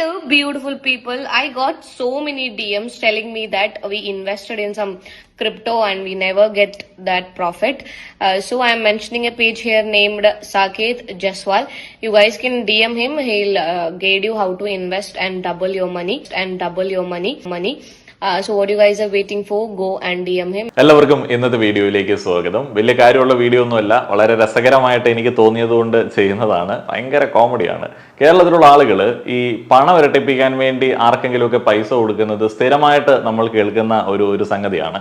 Hello, beautiful people. I got so many DMs telling me that we invested in some crypto and we never get that profit. So I'm mentioning a page here named Saket Jaswal. You guys can DM him. He'll guide you how to invest and double your money. So what you guys are waiting for, go and DM him. എല്ലാവർക്കും ഇന്നത്തെ വീഡിയോയിലേക്ക് സ്വാഗതം. വലിയ കാര്യമുള്ള video ഒന്നുമല്ല, വളരെ രസകരമായിട്ട് എനിക്ക് തോന്നിയതുകൊണ്ട് ചെയ്യുന്നതാണ്. ഭയങ്കര കോമഡിയാണ്. കേരളത്തിലുള്ള ആളുകൾ ഈ പണം ഇരട്ടിപ്പിക്കാൻ വേണ്ടി ആർക്കെങ്കിലുമൊക്കെ പൈസ കൊടുക്കുന്നത് സ്ഥിരമായിട്ട് നമ്മൾ കേൾക്കുന്ന ഒരു സംഗതിയാണ്.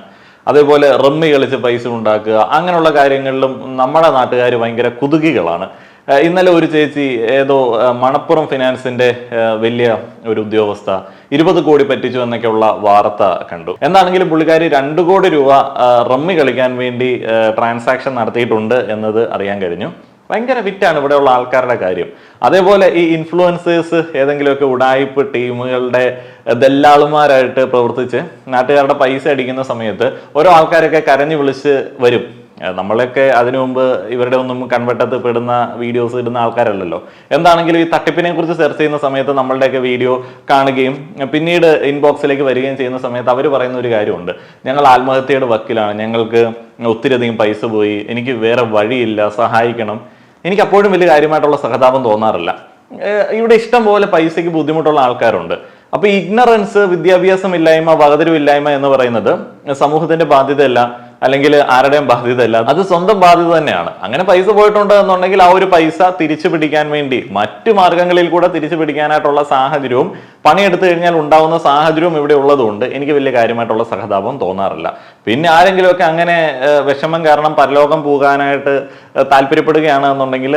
അതേപോലെ റമ്മി കളിച്ച് പൈസ ഉണ്ടാക്കുക, അങ്ങനെയുള്ള കാര്യങ്ങളിലും നമ്മുടെ നാട്ടുകാർ ഭയങ്കര കുതുകികളാണ്. ഇന്നലെ ഒരു ചേച്ചി ഏതോ മണപ്പുറം ഫിനാൻസിന്റെ വലിയ ഒരു ഉദ്യോഗസ്ഥ 20 കോടി പറ്റിച്ചു എന്നൊക്കെയുള്ള വാർത്ത കണ്ടു. എന്താണെങ്കിലും പുള്ളിക്കാരി 2 കോടി രൂപ റമ്മി കളിക്കാൻ വേണ്ടി ട്രാൻസാക്ഷൻ നടത്തിയിട്ടുണ്ട് എന്നത് അറിയാൻ കഴിഞ്ഞു. ഭയങ്കര വിറ്റാണ് ഇവിടെയുള്ള ആൾക്കാരുടെ കാര്യം. അതേപോലെ ഈ ഇൻഫ്ലുവൻസേഴ്സ് ഏതെങ്കിലുമൊക്കെ ഉടായിപ്പ് ടീമുകളുടെ ദല്ലാളുമാരായിട്ട് പ്രവർത്തിച്ച് നാട്ടുകാരുടെ പൈസ അടിക്കുന്ന സമയത്ത് ഓരോ ആൾക്കാരൊക്കെ കരഞ്ഞു വിളിച്ച് വരും. നമ്മളൊക്കെ അതിനു മുമ്പ് ഇവരുടെ ഒന്നും കൺവെട്ടത്ത് പെടുന്ന വീഡിയോസ് ഇടുന്ന ആൾക്കാരല്ലല്ലോ. എന്താണെങ്കിലും ഈ തട്ടിപ്പിനെ കുറിച്ച് സെർച്ച് ചെയ്യുന്ന സമയത്ത് നമ്മളുടെയൊക്കെ വീഡിയോ കാണുകയും പിന്നീട് ഇൻബോക്സിലേക്ക് വരികയും ചെയ്യുന്ന സമയത്ത് അവർ പറയുന്ന ഒരു കാര്യമുണ്ട്: ഞങ്ങൾ ആത്മഹത്യയുടെ വക്കിലാണ്, ഞങ്ങൾക്ക് ഒത്തിരിയധികം പൈസ പോയി, എനിക്ക് വേറെ വഴിയില്ല, സഹായിക്കണം. എനിക്ക് അപ്പോഴും വലിയ കാര്യമായിട്ടുള്ള സഹതാപം തോന്നാറില്ല. ഇവിടെ ഇഷ്ടം പോലെ പൈസയ്ക്ക് ബുദ്ധിമുട്ടുള്ള ആൾക്കാരുണ്ട്. അപ്പൊ ഇഗ്നറൻസ്, വിദ്യാഭ്യാസമില്ലായ്മ, വകതിരിവില്ലായ്മ എന്ന് പറയുന്നത് സമൂഹത്തിന്റെ ബാധ്യതയല്ല, അല്ലെങ്കിൽ ആരുടെയും ബാധ്യതയല്ല, അത് സ്വന്തം ബാധ്യത തന്നെയാണ്. അങ്ങനെ പൈസ പോയിട്ടുണ്ട് എന്നുണ്ടെങ്കിൽ ആ ഒരു പൈസ തിരിച്ചു പിടിക്കാൻ വേണ്ടി മറ്റു മാർഗങ്ങളിൽ കൂടെ തിരിച്ചു പിടിക്കാനായിട്ടുള്ള സാഹചര്യവും പണിയെടുത്തു കഴിഞ്ഞാൽ ഉണ്ടാവുന്ന സാഹചര്യവും ഇവിടെ ഉള്ളതുകൊണ്ട് എനിക്ക് വലിയ കാര്യമായിട്ടുള്ള സഹതാപം തോന്നാറില്ല. പിന്നെ ആരെങ്കിലുമൊക്കെ അങ്ങനെ വിഷമം കാരണം പരലോകം പോകാനായിട്ട് താല്പര്യപ്പെടുകയാണ് എന്നുണ്ടെങ്കിൽ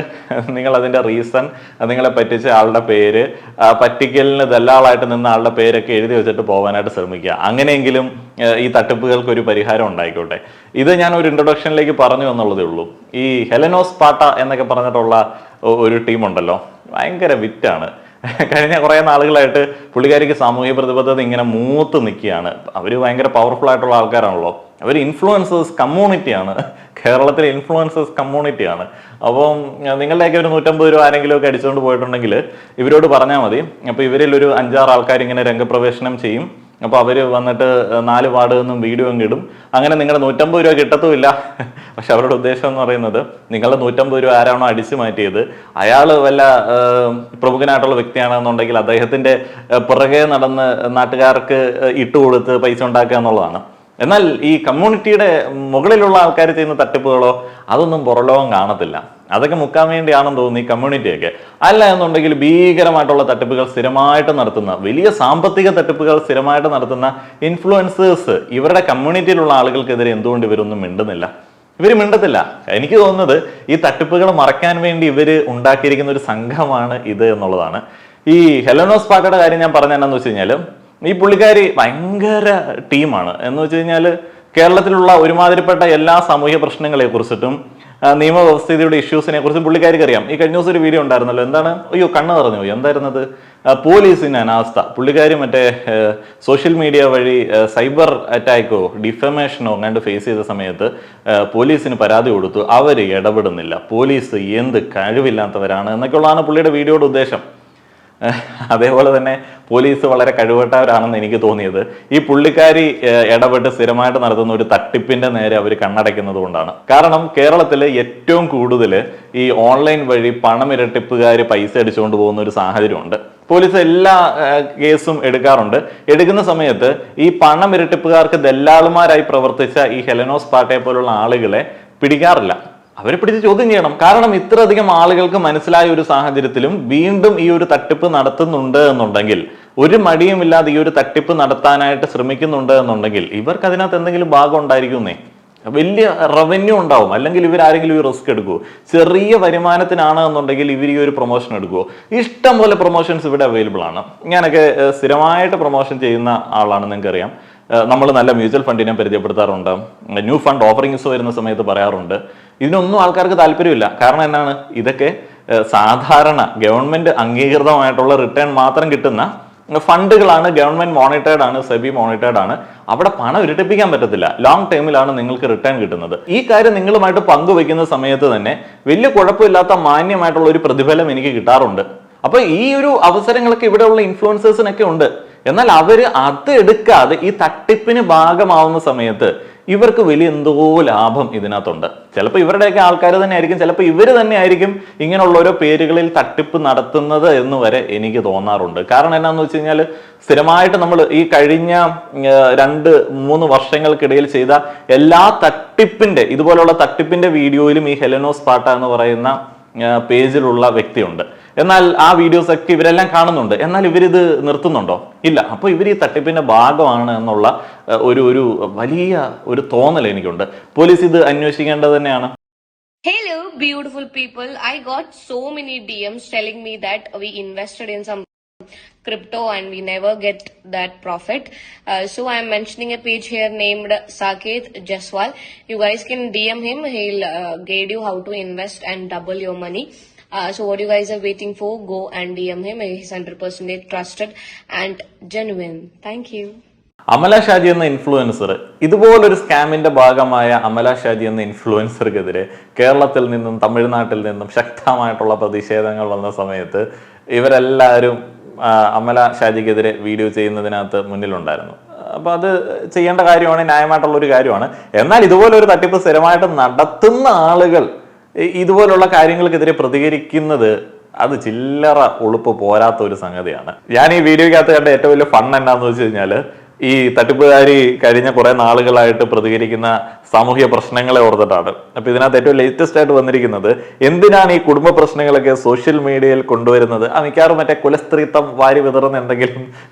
നിങ്ങൾ അതിന്റെ റീസൺ, നിങ്ങളെ പറ്റിച്ച ആളുടെ പേര്, പറ്റിക്കലിന് ദല്ലാളായിട്ട് നിന്ന ആളുടെ പേരൊക്കെ എഴുതി വെച്ചിട്ട് പോകാനായിട്ട് ശ്രമിക്കുക. അങ്ങനെയെങ്കിലും ഈ തട്ടിപ്പുകൾക്ക് ഒരു പരിഹാരം ഉണ്ടായിക്കോട്ടെ. ഇത് ഞാൻ ഒരു ഇൻട്രൊഡക്ഷനിലേക്ക് പറഞ്ഞു എന്നുള്ളതേ ഉള്ളൂ. ഈ ഹെലനോസ് പാട്ട എന്നൊക്കെ പറഞ്ഞിട്ടുള്ള ഒരു ടീമുണ്ടല്ലോ, ഭയങ്കര വിറ്റാണ്. കഴിഞ്ഞ കുറേ നാളുകളായിട്ട് പുള്ളിക്കാരിക്ക് സാമൂഹ്യ പ്രതിബദ്ധത ഇങ്ങനെ മൂത്ത് നിൽക്കുകയാണ്. അവർ ഭയങ്കര പവർഫുൾ ആയിട്ടുള്ള ആൾക്കാരാണല്ലോ. അവർ ഇൻഫ്ലുവൻസേഴ്സ് കമ്മ്യൂണിറ്റിയാണ്, കേരളത്തിലെ ഇൻഫ്ലുവൻസേഴ്സ് കമ്മ്യൂണിറ്റിയാണ്. അപ്പം നിങ്ങളുടെയൊക്കെ ഒരു 150 രൂപ ആരെങ്കിലും ഒക്കെ അടിച്ചുകൊണ്ട് പോയിട്ടുണ്ടെങ്കിൽ ഇവരോട് പറഞ്ഞാൽ മതി. അപ്പോൾ ഇവരിൽ ഒരു 5-6 ആൾക്കാർ ഇങ്ങനെ രംഗപ്രവേശനം ചെയ്യും. അപ്പോൾ അവർ വന്നിട്ട് 4 വാർഡിൽ നിന്നും വീഡിയോ ഇടും. അങ്ങനെ നിങ്ങളുടെ 150 രൂപ കിട്ടത്തുമില്ല. പക്ഷെ അവരുടെ ഉദ്ദേശം എന്ന് പറയുന്നത് നിങ്ങളുടെ 150 രൂപ ആരാണോ അടിച്ചു മാറ്റിയത് അയാൾ വല്ല പ്രമുഖനായിട്ടുള്ള വ്യക്തിയാണെന്നുണ്ടെങ്കിൽ അദ്ദേഹത്തിന്റെ പുറകെ നടന്ന് നാട്ടുകാർക്ക് ഇട്ടുകൊടുത്ത് പൈസ ഉണ്ടാക്കുക എന്നുള്ളതാണ്. എന്നാൽ ഈ കമ്മ്യൂണിറ്റിയുടെ മുകളിലുള്ള ആൾക്കാർ ചെയ്യുന്ന തട്ടിപ്പുകളോ അതൊന്നും പുറലോകം കാണത്തില്ല. അതൊക്കെ മുക്കാൻ വേണ്ടിയാണെന്ന് തോന്നുന്നു ഈ കമ്മ്യൂണിറ്റിയൊക്കെ. അല്ല എന്നുണ്ടെങ്കിൽ ഭീകരമായിട്ടുള്ള തട്ടിപ്പുകൾ സ്ഥിരമായിട്ട് നടത്തുന്ന, വലിയ സാമ്പത്തിക തട്ടിപ്പുകൾ സ്ഥിരമായിട്ട് നടത്തുന്ന ഇൻഫ്ലുവൻസേഴ്സ് ഇവരുടെ കമ്മ്യൂണിറ്റിയിലുള്ള ആളുകൾക്കെതിരെ എന്തുകൊണ്ട് ഇവരൊന്നും മിണ്ടുന്നില്ല? ഇവർ മിണ്ടത്തില്ല. എനിക്ക് തോന്നുന്നത് ഈ തട്ടിപ്പുകൾ മറയ്ക്കാൻ വേണ്ടി ഇവർ ഉണ്ടാക്കിയിരിക്കുന്ന ഒരു സംഘമാണ് ഇത് എന്നുള്ളതാണ്. ഈ ഹെലനോസ് പാട്ടയുടെ കാര്യം ഞാൻ പറഞ്ഞ എന്നാന്ന് വെച്ച് കഴിഞ്ഞാൽ, ഈ പുള്ളിക്കാരി ഭയങ്കര ടീമാണ്. എന്ന് വെച്ച് കഴിഞ്ഞാൽ കേരളത്തിലുള്ള ഒരുമാതിരിപ്പെട്ട എല്ലാ സാമൂഹ്യ പ്രശ്നങ്ങളെ കുറിച്ചിട്ടും നിയമവ്യവസ്ഥയുടെ ഇഷ്യൂസിനെ കുറിച്ചും പുള്ളിക്കാരിക്ക് അറിയാം. ഈ കഴിഞ്ഞ ദിവസം ഒരു വീഡിയോ ഉണ്ടായിരുന്നല്ലോ, എന്താണ്, അയ്യോ കണ്ണ് നിറഞ്ഞു പോയി, എന്തായിരുന്നത്, പോലീസിന് അനാസ്ഥ. പുള്ളിക്കാരി മറ്റേ സോഷ്യൽ മീഡിയ വഴി സൈബർ അറ്റാക്കോ ഡിഫമേഷനോ അങ്ങാണ്ട് ഫേസ് ചെയ്ത സമയത്ത് പോലീസിന് പരാതി കൊടുത്തു. അവർ ഇടപെടുന്നില്ല, പോലീസ് എന്ത് കഴിവില്ലാത്തവരാണ് എന്നൊക്കെയുള്ളതാണ് പുള്ളിയുടെ വീഡിയോയുടെ ഉദ്ദേശം. അതേപോലെ തന്നെ പോലീസ് വളരെ കഴിവട്ടവരാണെന്ന് എനിക്ക് തോന്നിയത് ഈ പുള്ളിക്കാരി ഇടപെട്ട് സ്ഥിരമായിട്ട് നടത്തുന്ന ഒരു തട്ടിപ്പിന്റെ നേരെ അവർ കണ്ണടയ്ക്കുന്നത് കൊണ്ടാണ്. കാരണം കേരളത്തിൽ ഏറ്റവും കൂടുതൽ ഈ ഓൺലൈൻ വഴി പണം ഇരട്ടിപ്പുകാർ പൈസ അടിച്ചുകൊണ്ട് പോകുന്ന ഒരു സാഹചര്യമുണ്ട്. പോലീസ് എല്ലാ കേസും എടുക്കാറുണ്ട്. എടുക്കുന്ന സമയത്ത് ഈ പണം ഇരട്ടിപ്പുകാർക്ക് ദല്ലാളുമാരായി പ്രവർത്തിച്ച ഈ ഹെലനോസ് പാട്ടയെ പോലുള്ള ആളുകളെ പിടിക്കാറില്ല. അവരെ പിടിച്ച് ചോദ്യം ചെയ്യണം. കാരണം ഇത്രയധികം ആളുകൾക്ക് മനസ്സിലായ ഒരു സാഹചര്യത്തിലും വീണ്ടും ഈ ഒരു തട്ടിപ്പ് നടത്തുന്നുണ്ട് എന്നുണ്ടെങ്കിൽ, ഒരു മടിയുമില്ലാതെ ഈ ഒരു തട്ടിപ്പ് നടത്താനായിട്ട് ശ്രമിക്കുന്നുണ്ട് എന്നുണ്ടെങ്കിൽ ഇവർക്ക് അതിനകത്ത് എന്തെങ്കിലും ഭാഗം ഉണ്ടായിരിക്കുന്നേ. വലിയ റവന്യൂ ഉണ്ടാവും. അല്ലെങ്കിൽ ഇവരാരെങ്കിലും ഈ റിസ്ക് എടുക്കുമോ? ചെറിയ വരുമാനത്തിനാണ് എന്നുണ്ടെങ്കിൽ ഇവർ ഈ ഒരു പ്രൊമോഷൻ എടുക്കുമോ? ഇഷ്ടം പോലെ പ്രൊമോഷൻസ് ഇവിടെ അവൈലബിൾ ആണ്. ഞാനൊക്കെ സ്ഥിരമായിട്ട് പ്രൊമോഷൻ ചെയ്യുന്ന ആളാണ്, നിങ്ങൾക്കറിയാം. നമ്മൾ നല്ല മ്യൂച്വൽ ഫണ്ടിനെ പരിചയപ്പെടുത്താറുണ്ട്. ന്യൂ ഫണ്ട് ഓഫറിങ്സ് വരുന്ന സമയത്ത് പറയാറുണ്ട്. ഇതിനൊന്നും ആൾക്കാർക്ക് താല്പര്യമില്ല. കാരണം എന്നാണ്, ഇതൊക്കെ സാധാരണ ഗവൺമെന്റ് അംഗീകൃതമായിട്ടുള്ള റിട്ടേൺ മാത്രം കിട്ടുന്ന ഫണ്ടുകളാണ്. ഗവൺമെന്റ് മോണിറ്റേർഡ് ആണ്, സെബി മോണിറ്റേർഡ് ആണ്. അവിടെ പണം ഇരട്ടിപ്പിക്കാൻ പറ്റത്തില്ല. ലോങ് ടൈമിലാണ് നിങ്ങൾക്ക് റിട്ടേൺ കിട്ടുന്നത്. ഈ കാര്യം നിങ്ങളുമായിട്ട് പങ്കുവെക്കുന്ന സമയത്ത് തന്നെ വലിയ കുഴപ്പമില്ലാത്ത മാന്യമായിട്ടുള്ള ഒരു പ്രതിഫലം എനിക്ക് കിട്ടാറുണ്ട്. അപ്പൊ ഈ ഒരു അവസരങ്ങളൊക്കെ ഇവിടെയുള്ള ഇൻഫ്ലുവൻസേഴ്സിനൊക്കെ ഉണ്ട്. എന്നാൽ അവര് അത് എടുക്കാതെ ഈ തട്ടിപ്പിന് ഭാഗമാവുന്ന സമയത്ത് ഇവർക്ക് വലിയ എന്തോ ലാഭം ഇതിനകത്തുണ്ട്. ചിലപ്പോൾ ഇവരുടെയൊക്കെ ആൾക്കാർ തന്നെ ആയിരിക്കും, ചിലപ്പോൾ ഇവർ തന്നെ ആയിരിക്കും ഇങ്ങനെയുള്ള ഓരോ പേരുകളിൽ തട്ടിപ്പ് നടത്തുന്നത് എന്ന് വരെ എനിക്ക് തോന്നാറുണ്ട്. കാരണം എന്നാന്ന് വെച്ച് കഴിഞ്ഞാൽ സ്ഥിരമായിട്ട് നമ്മൾ ഈ കഴിഞ്ഞ 2-3 വർഷങ്ങൾക്കിടയിൽ ചെയ്ത എല്ലാ ഇതുപോലുള്ള തട്ടിപ്പിന്റെ വീഡിയോയിലും ഈ ഹെലനോസ് പാട്ട എന്ന് പറയുന്ന പേജിലുള്ള വ്യക്തിയുണ്ട്. എന്നാൽ ആ വീഡിയോസ് ഒക്കെ ഇവരെല്ലാം കാണുന്നുണ്ട്. എന്നാൽ ഇവരിത് നിർത്തുന്നുണ്ടോ? ഇല്ല. അപ്പൊ ഇവർ ഈ തട്ടിപ്പിന്റെ ഭാഗമാണ് എന്നുള്ള ഒരു വലിയ ഒരു തോന്നൽ എനിക്കുണ്ട്. പോലീസ് ഇത് അന്വേഷിക്കേണ്ടത് തന്നെയാണ്. Hello, beautiful people. I got so many DMs telling me that we invested in some crypto and we never get that profit. So I'm mentioning a page here named Saket Jaswal. You guys can DM him. He'll guide you how to invest and double your money. So what you guys are waiting for? Go and DM him. He's 100% trusted and genuine. Thank you. Amala Shaji എന്ന influencer, ഇതുപോലൊരു സ്കാമിന്റെ ഭാഗമായ അമല ഷാജി എന്ന ഇൻഫ്ലുവൻസർക്കെതിരെ കേരളത്തിൽ നിന്നും തമിഴ്നാട്ടിൽ നിന്നും ശക്തമായിട്ടുള്ള പ്രതിഷേധങ്ങൾ വന്ന സമയത്ത് ഇവരെല്ലാവരും അമല ഷാജിക്കെതിരെ വീഡിയോ ചെയ്യുന്നതിനകത്ത് മുന്നിലുണ്ടായിരുന്നു. അപ്പൊ അത് ചെയ്യേണ്ട കാര്യമാണ്, ന്യായമായിട്ടുള്ള ഒരു കാര്യമാണ്. എന്നാൽ ഇതുപോലൊരു തട്ടിപ്പ് സ്ഥിരമായിട്ട് നടത്തുന്ന ആളുകൾ ഇതുപോലുള്ള കാര്യങ്ങൾക്കെതിരെ പ്രതികരിക്കുന്നത് അത് ചില്ലറ ഉളുപ്പ് പോരാത്ത ഒരു സംഗതിയാണ്. ഞാൻ ഈ വീഡിയോക്കകത്ത് കണ്ട ഏറ്റവും വലിയ ഫൺ എന്നാന്ന് വെച്ച് കഴിഞ്ഞാല് ഈ തട്ടിപ്പുകാരി കഴിഞ്ഞ കുറെ നാളുകളായിട്ട് പ്രതികരിക്കുന്ന സാമൂഹ്യ പ്രശ്നങ്ങളെ ഓർത്തിട്ടാണ്. അപ്പൊ ഇതിനകത്ത് ഏറ്റവും ലേറ്റസ്റ്റ് ആയിട്ട് വന്നിരിക്കുന്നത്, എന്തിനാണ് ഈ കുടുംബ പ്രശ്നങ്ങളൊക്കെ സോഷ്യൽ മീഡിയയിൽ കൊണ്ടുവരുന്നത്? മിക്കവാറും മറ്റേ കുലസ്ത്രീത്വം വാരി വിതറുന്ന എന്തെങ്കിലും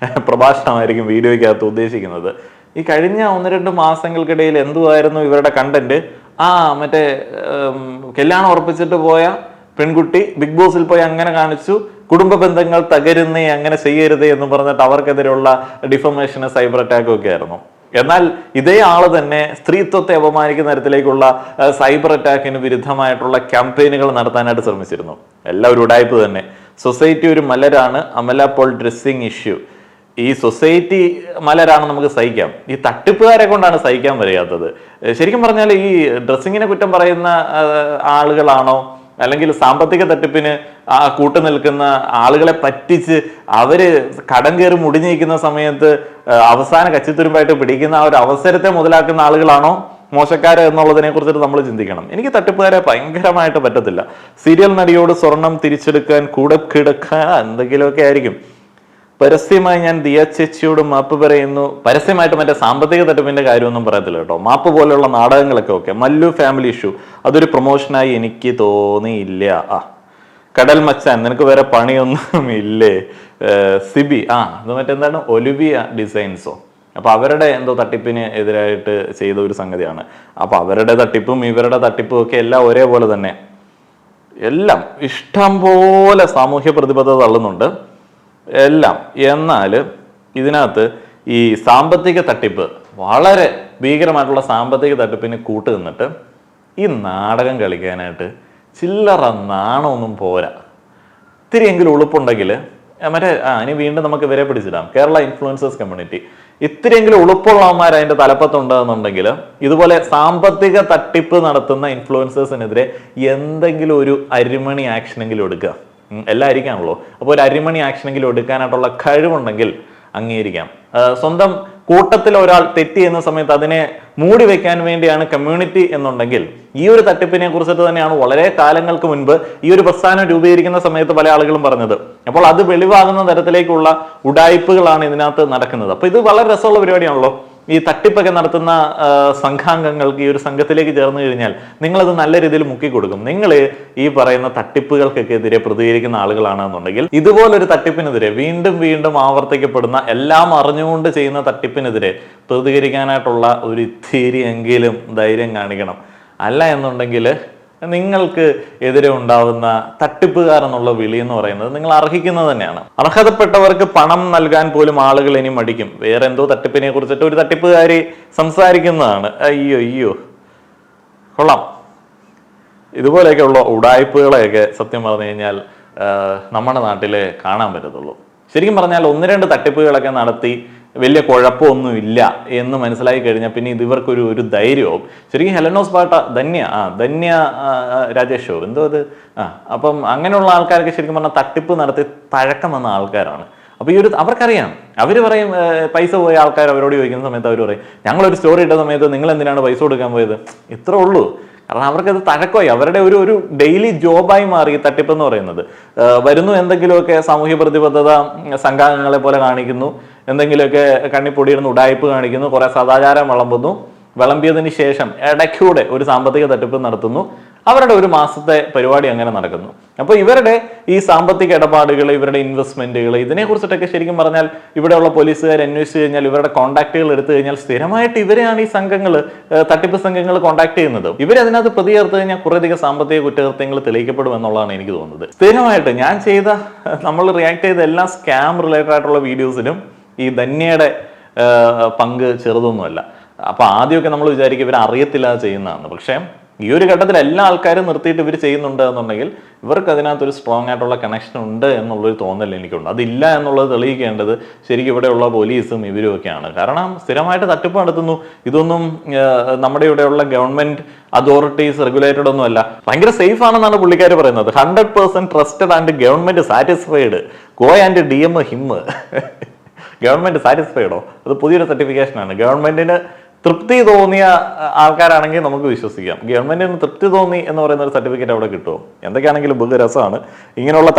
പ്രഭാഷണമായിരിക്കും വീഡിയോയ്ക്കകത്ത് ഉദ്ദേശിക്കുന്നത്. ഈ കഴിഞ്ഞ 1-2 മാസങ്ങൾക്കിടയിൽ എന്തുവായിരുന്നു ഇവരുടെ കണ്ടന്റ്? മറ്റേ കല്യാണം ഉറപ്പിച്ചിട്ട് പോയ പെൺകുട്ടി ബിഗ് ബോസിൽ പോയി അങ്ങനെ കാണിച്ചു, കുടുംബ ബന്ധങ്ങൾ തകരുന്നേ, അങ്ങനെ ചെയ്യരുതേ എന്ന് പറഞ്ഞിട്ട് അവർക്കെതിരെയുള്ള ഡിഫമേഷന് സൈബർ അറ്റാക്കും ഒക്കെ ആയിരുന്നു. എന്നാൽ ഇതേ ആള് തന്നെ സ്ത്രീത്വത്തെ അപമാനിക്കുന്ന തരത്തിലേക്കുള്ള സൈബർ അറ്റാക്കിന് വിരുദ്ധമായിട്ടുള്ള ക്യാമ്പയിനുകൾ നടത്താനായിട്ട് ശ്രമിച്ചിരുന്നു. എല്ലാവരും ഉടായ്പ് തന്നെ. സൊസൈറ്റി ഒരു മലരാണ്, അമല പോൾ ഡ്രസ്സിംഗ് ഇഷ്യൂ. ഈ സൊസൈറ്റി മലരാണ് നമുക്ക് സഹിക്കാം, ഈ തട്ടിപ്പുകാരെ കൊണ്ടാണ് സഹിക്കാൻ വയ്യാത്തത്. ശരിക്കും പറഞ്ഞാൽ ഈ ഡ്രസ്സിങ്ങിനെ കുറ്റം പറയുന്ന ആളുകളാണോ, അല്ലെങ്കിൽ സാമ്പത്തിക തട്ടിപ്പിന് കൂട്ടുനിൽക്കുന്ന ആളുകളെ പറ്റിച്ച് അവര് കടം കയറി മുടിഞ്ഞിരിക്കുന്ന സമയത്ത് അവസാന കച്ചിത്തുരുമ്പായിട്ട് പിടിക്കുന്ന ആ ഒരു അവസരത്തെ മുതലാക്കുന്ന ആളുകളാണോ മോശക്കാര് എന്നുള്ളതിനെ കുറിച്ചിട്ട് നമ്മൾ ചിന്തിക്കണം. എനിക്ക് തട്ടിപ്പുകാരെ ഭയങ്കരമായിട്ട് പറ്റത്തില്ല. സീരിയൽ നടിയോട് സ്വർണം തിരിച്ചെടുക്കാൻ കൂടെ കിടക്കാൻ എന്തെങ്കിലുമൊക്കെ ആയിരിക്കും. പരസ്യമായി ഞാൻ ദിയ ചേച്ചിയോട് മാപ്പ് പറയുന്നു. പരസ്യമായിട്ട് മറ്റേ സാമ്പത്തിക തട്ടിപ്പിന്റെ കാര്യമൊന്നും പറയത്തില്ല കേട്ടോ. മാപ്പ് പോലെയുള്ള നാടകങ്ങളൊക്കെ ഓക്കെ. മല്ലു ഫാമിലി ഇഷ്യൂ അതൊരു പ്രൊമോഷനായി എനിക്ക് തോന്നിയില്ല. കടൽ മച്ചാൻ, നിനക്ക് വേറെ പണിയൊന്നും ഇല്ലേ? സിബി, അത് മറ്റെന്താണ്, ഒലിവിയ ഡിസൈൻസോ. അപ്പൊ അവരുടെ എന്തോ തട്ടിപ്പിന് എതിരായിട്ട് ചെയ്ത ഒരു സംഗതിയാണ്. അപ്പൊ അവരുടെ തട്ടിപ്പും ഇവരുടെ തട്ടിപ്പും ഒക്കെ എല്ലാം ഒരേപോലെ തന്നെ, എല്ലാം ഇഷ്ടം പോലെ സാമൂഹ്യ പ്രതിബദ്ധത തള്ളുന്നുണ്ട് എല്ലാം. എന്നാൽ ഇതിനകത്ത് ഈ സാമ്പത്തിക തട്ടിപ്പ്, വളരെ ഭീകരമായിട്ടുള്ള സാമ്പത്തിക തട്ടിപ്പിന് കൂട്ട് നിന്നിട്ട് ഈ നാടകം കളിക്കാനായിട്ട് ചില്ലറ നാണമൊന്നും പോരാ. ഇത്തിരിയെങ്കിലും ഉളുപ്പുണ്ടെങ്കിൽ മറ്റേ ഇനി വീണ്ടും നമുക്ക് ഇവരെ പിടിച്ചിടാം. കേരള ഇൻഫ്ലുവൻസേഴ്സ് കമ്മ്യൂണിറ്റി ഇത്തിരിയെങ്കിലും ഉളുപ്പുള്ളവന്മാർ അതിന്റെ തലപ്പത്തുണ്ടെന്നുണ്ടെങ്കിൽ ഇതുപോലെ സാമ്പത്തിക തട്ടിപ്പ് നടത്തുന്ന ഇൻഫ്ലുവൻസേഴ്സിനെതിരെ എന്തെങ്കിലും ഒരു അരിമണി ആക്ഷനെങ്കിലും എടുക്കുക. എല്ലാം ആയിരിക്കാണല്ലോ. അപ്പോൾ ഒരു അരിമണി ആക്ഷനെങ്കിലും എടുക്കാനായിട്ടുള്ള കഴിവുണ്ടെങ്കിൽ അംഗീകരിക്കാം. സ്വന്തം കൂട്ടത്തിൽ ഒരാൾ തെറ്റി എന്ന സമയത്ത് അതിനെ മൂടി വെക്കാൻ വേണ്ടിയാണ് കമ്മ്യൂണിറ്റി എന്നുണ്ടെങ്കിൽ, ഈ ഒരു തട്ടിപ്പിനെ കുറിച്ചിട്ട് തന്നെയാണ് വളരെ കാലങ്ങൾക്ക് മുൻപ് ഈ ഒരു പ്രസ്ഥാനം രൂപീകരിക്കുന്ന സമയത്ത് പല ആളുകളും പറഞ്ഞത്. അപ്പോൾ അത് വെളിവാകുന്ന തരത്തിലേക്കുള്ള ഉഡായിപ്പുകളാണ് ഇതിനകത്ത് നടക്കുന്നത്. അപ്പൊ ഇത് വളരെ രസമുള്ള പരിപാടിയാണല്ലോ. ഈ തട്ടിപ്പൊക്കെ നടത്തുന്ന സംഘാംഗങ്ങൾക്ക് ഈ ഒരു സംഘത്തിലേക്ക് ചേർന്ന് കഴിഞ്ഞാൽ നിങ്ങളത് നല്ല രീതിയിൽ മുക്കിക്കൊടുക്കും. നിങ്ങൾ ഈ പറയുന്ന തട്ടിപ്പുകൾക്കൊക്കെ എതിരെ പ്രതികരിക്കുന്ന ആളുകളാണെന്നുണ്ടെങ്കിൽ ഇതുപോലൊരു തട്ടിപ്പിനെതിരെ വീണ്ടും വീണ്ടും ആവർത്തിക്കപ്പെടുന്ന, എല്ലാം അറിഞ്ഞുകൊണ്ട് ചെയ്യുന്ന തട്ടിപ്പിനെതിരെ പ്രതികരിക്കാനായിട്ടുള്ള ഒരു ഇത്തിരിയെങ്കിലും ധൈര്യം കാണിക്കണം. അല്ല എന്നുണ്ടെങ്കിൽ നിങ്ങൾക്ക് എതിരെ ഉണ്ടാവുന്ന തട്ടിപ്പുകാർ എന്നുള്ള വിളി എന്ന് പറയുന്നത് നിങ്ങൾ അർഹിക്കുന്നത് തന്നെയാണ്. അർഹതപ്പെട്ടവർക്ക് പണം നൽകാൻ പോലും ആളുകൾ ഇനി മടിക്കും. വേറെ എന്തോ തട്ടിപ്പിനെ കുറിച്ചിട്ട് ഒരു തട്ടിപ്പുകാരി സംസാരിക്കുന്നതാണ്. അയ്യോ കൊള്ളാം. ഇതുപോലെയൊക്കെയുള്ള ഉടായ്പകളെയൊക്കെ സത്യം പറഞ്ഞു കഴിഞ്ഞാൽ നമ്മുടെ നാട്ടിൽ കാണാൻ പറ്റത്തുള്ളൂ. ശരിക്കും പറഞ്ഞാൽ 1-2 തട്ടിപ്പുകളൊക്കെ നടത്തി വലിയ കുഴപ്പമൊന്നുമില്ല എന്ന് മനസ്സിലാക്കി കഴിഞ്ഞാൽ പിന്നെ ഇത് ഇവർക്കൊരു ധൈര്യവും. ശരിക്കും ഹെലനോസ് പാട്ട ധന്യ രാജേഷോ എന്തോ അത് അപ്പം അങ്ങനെയുള്ള ആൾക്കാരൊക്കെ ശരിക്കും പറഞ്ഞാൽ തട്ടിപ്പ് നടത്തി തഴക്കം വന്ന ആൾക്കാരാണ്. അപ്പൊ അവർക്കറിയാം, അവർ പറയും പൈസ പോയ ആൾക്കാർ അവരോട് ചോദിക്കുന്ന സമയത്ത് അവർ പറയും ഞങ്ങളൊരു സ്റ്റോറി ഇട്ട സമയത്ത് നിങ്ങൾ എന്തിനാണ് പൈസ കൊടുക്കാൻ പോയത്, ഇത്രേ ഉള്ളൂ. കാരണം അവർക്കത് തഴക്കമായി, അവരുടെ ഒരു ഡെയിലി ജോബായി മാറി ഈ തട്ടിപ്പ് എന്ന് പറയുന്നത്. വരുന്നു, എന്തെങ്കിലുമൊക്കെ സാമൂഹ്യ പ്രതിബദ്ധത സംഘാംഗങ്ങളെ പോലെ കാണിക്കുന്നു, എന്തെങ്കിലുമൊക്കെ കണ്ണിപ്പൊടിയിടുന്ന ഉടായ്പ് കാണിക്കുന്നു, കുറെ സദാചാരം വിളമ്പിയതിന് ശേഷം ഇടയ്ക്കൂടെ ഒരു സാമ്പത്തിക തട്ടിപ്പ് നടത്തുന്നു. അവരുടെ ഒരു മാസത്തെ പരിപാടി അങ്ങനെ നടക്കുന്നു. അപ്പൊ ഇവരുടെ ഈ സാമ്പത്തിക ഇടപാടുകൾ, ഇവരുടെ ഇൻവെസ്റ്റ്മെന്റുകൾ, ഇതിനെക്കുറിച്ചിട്ടൊക്കെ ശരിക്കും പറഞ്ഞാൽ ഇവിടെയുള്ള പോലീസുകാർ അന്വേഷിച്ച് കഴിഞ്ഞാൽ, ഇവരുടെ കോൺടാക്റ്റുകൾ എടുത്തു കഴിഞ്ഞാൽ സ്ഥിരമായിട്ട് ഇവരെയാണ് ഈ തട്ടിപ്പ് സംഘങ്ങൾ കോൺടാക്ട് ചെയ്യുന്നത്. ഇവരതിനകത്ത് പ്രതി ചേർത്ത് കഴിഞ്ഞാൽ കുറേയധികം സാമ്പത്തിക കുറ്റകൃത്യങ്ങൾ തെളിയിക്കപ്പെടും എന്നുള്ളതാണ് എനിക്ക് തോന്നുന്നത്. സ്ഥിരമായിട്ട് ഞാൻ നമ്മൾ റിയാക്ട് ചെയ്ത എല്ലാ സ്കാം റിലേറ്റഡ് ആയിട്ടുള്ള വീഡിയോസിനും ഈ ധന്യയുടെ പങ്ക് ചെറുതൊന്നുമല്ല. അപ്പൊ ആദ്യമൊക്കെ നമ്മൾ വിചാരിക്കും ഇവർ അറിയത്തില്ലാതെ ചെയ്യുന്നതാണ്. പക്ഷേ ഈ ഒരു ഘട്ടത്തിൽ എല്ലാ ആൾക്കാരും നിർത്തിയിട്ട് ഇവർ ചെയ്യുന്നുണ്ട് എന്നുണ്ടെങ്കിൽ ഇവർക്ക് അതിനകത്തൊരു സ്ട്രോങ് ആയിട്ടുള്ള കണക്ഷൻ ഉണ്ട് എന്നുള്ളൊരു തോന്നൽ എനിക്കുണ്ട്. അതില്ല എന്നുള്ളത് തെളിയിക്കേണ്ടത് ശരിക്കും ഇവിടെയുള്ള പോലീസും ഇവരും ഒക്കെയാണ്. കാരണം സ്ഥിരമായിട്ട് തട്ടിപ്പ് നടത്തുന്നു. ഇതൊന്നും നമ്മുടെ ഇവിടെയുള്ള ഗവൺമെന്റ് അതോറിറ്റീസ് റെഗുലേറ്റഡ് ഒന്നും അല്ല. ഭയങ്കര സേഫ് ആണെന്നാണ് പുള്ളിക്കാർ പറയുന്നത്. 100% trusted and government satisfied. Go and DM him. Government സാറ്റിസ്ഫൈഡോ? അത് പുതിയൊരു സർട്ടിഫിക്കേഷനാണ്. ഗവൺമെന്റിന് തൃപ്തി തോന്നിയ ആൾക്കാരാണെങ്കിൽ നമുക്ക് വിശ്വസിക്കാം. ഗവൺമെന്റിന് തൃപ്തി തോന്നി എന്ന് പറയുന്ന ഒരു സർട്ടിഫിക്കറ്റ് അവിടെ കിട്ടുമോ? എന്തൊക്കെയാണെങ്കിലും ബഹു രസമാണ്. ഇങ്ങനെയുള്ള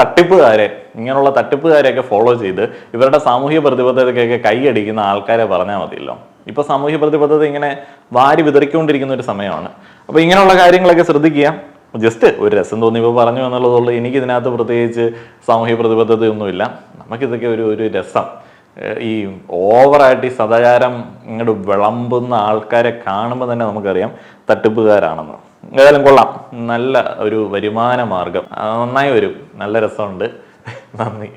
തട്ടിപ്പുകാരെയൊക്കെ ഫോളോ ചെയ്ത് ഇവരുടെ സാമൂഹ്യ പ്രതിബദ്ധതയ്ക്കൊക്കെ കൈയടിക്കുന്ന ആൾക്കാരെ പറഞ്ഞാൽ മതിയല്ലോ. ഇപ്പൊ സാമൂഹ്യ പ്രതിബദ്ധത ഇങ്ങനെ വാരി വിതറിക്കൊണ്ടിരിക്കുന്ന ഒരു സമയമാണ്. അപ്പൊ ഇങ്ങനെയുള്ള കാര്യങ്ങളൊക്കെ ശ്രദ്ധിക്കുക. ജസ്റ്റ് ഒരു രസം തോന്നിയപ്പോൾ പറഞ്ഞു എന്നുള്ളതുള്ളൂ. എനിക്കിതിനകത്ത് പ്രത്യേകിച്ച് സാമൂഹ്യ പ്രതിബദ്ധതയൊന്നുമില്ല. നമുക്കിതൊക്കെ ഒരു രസം. ഈ ഓവറായിട്ട് ഈ സദാചാരം ഇങ്ങോട്ട് വിളമ്പുന്ന ആൾക്കാരെ കാണുമ്പോൾ തന്നെ നമുക്കറിയാം തട്ടിപ്പുകാരാണെന്ന്. ഏതായാലും കൊള്ളാം, നല്ല ഒരു വരുമാന മാർഗം, നന്നായി വരും, നല്ല രസമുണ്ട്. നന്ദി.